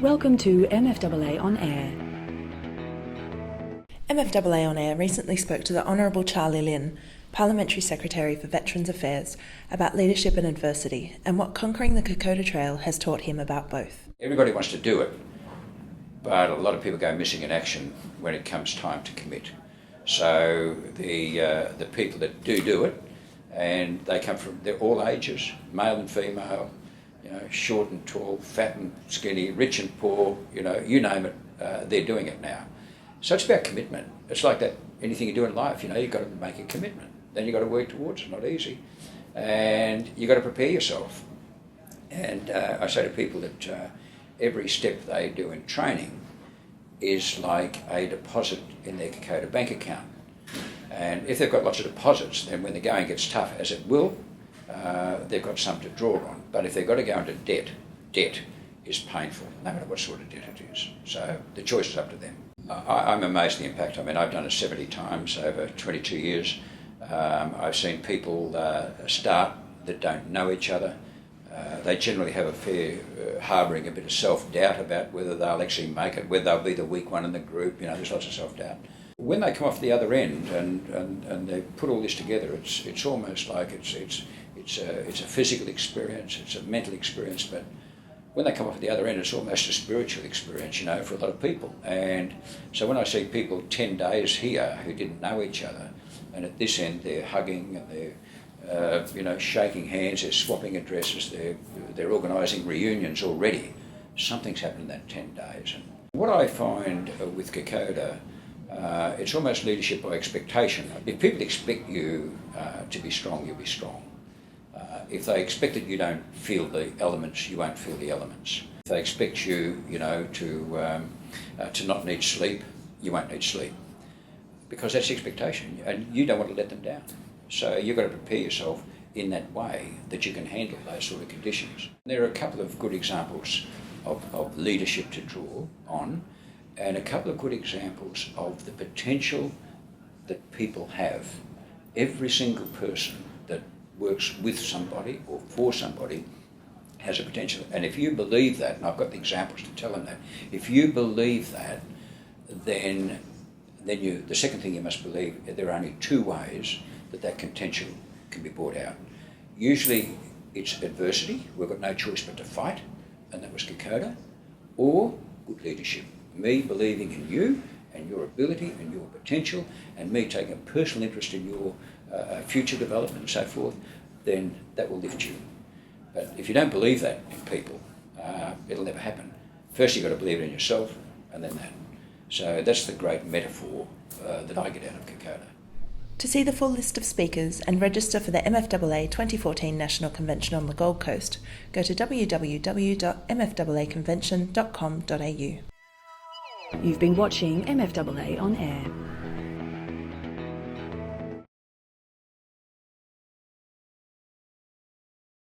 Welcome to MFAA On Air. MFAA On Air recently spoke to the Honourable Charlie Lynn, Parliamentary Secretary for Veterans Affairs, about leadership and adversity and what conquering the Kokoda Trail has taught him about both. Everybody wants to do it, but a lot of people go missing in action when it comes time to commit. So the people that do it, and they're all ages, male and female, short and tall, fat and skinny, rich and poor, you name it, they're doing it now. So it's about commitment. It's like that, anything you do in life, you've got to make a commitment. Then you've got to work towards it, not easy. And you've got to prepare yourself. And I say to people that every step they do in training is like a deposit in their Kokoda bank account. And if they've got lots of deposits, then when the going gets tough, as it will, they've got some to draw on. But if they've got to go into debt is painful, no matter what sort of debt it is. So the choice is up to them. I'm amazed at the impact. I mean, I've done it 70 times over 22 years. I've seen people start that don't know each other. They generally have a fair harbouring a bit of self-doubt about whether they'll actually make it, whether they'll be the weak one in the group. There's lots of self-doubt. When they come off the other end and they put all this together, it's almost like it's a physical experience, it's a mental experience, but when they come off at the other end, it's almost a spiritual experience, for a lot of people. And so when I see people 10 days here who didn't know each other, and at this end they're hugging and they're shaking hands, they're swapping addresses, they're organising reunions already. Something's happened in that 10 days. And what I find with Kokoda, it's almost leadership by expectation. If people expect you to be strong, you'll be strong. If they expect that you don't feel the elements, you won't feel the elements. If they expect you, to not need sleep, you won't need sleep. Because that's the expectation, and you don't want to let them down. So you've got to prepare yourself in that way that you can handle those sort of conditions. There are a couple of good examples of leadership to draw on, and a couple of good examples of the potential that people have. Every single person that works with somebody or for somebody has a potential. And if you believe that, and I've got the examples to tell them that, if you believe that, then the second thing you must believe, there are only two ways that potential can be brought out. Usually it's adversity, we've got no choice but to fight, and that was Kokoda, or good leadership. Me believing in you and your ability and your potential, and me taking a personal interest in your future development and so forth, then that will lift you. But if you don't believe that in people, it'll never happen. First you've got to believe it in yourself, and then that. So that's the great metaphor that I get out of Kokoda. To see the full list of speakers and register for the MFAA 2014 National Convention on the Gold Coast, go to www.mfaaconvention.com.au. You've been watching MFAA On Air.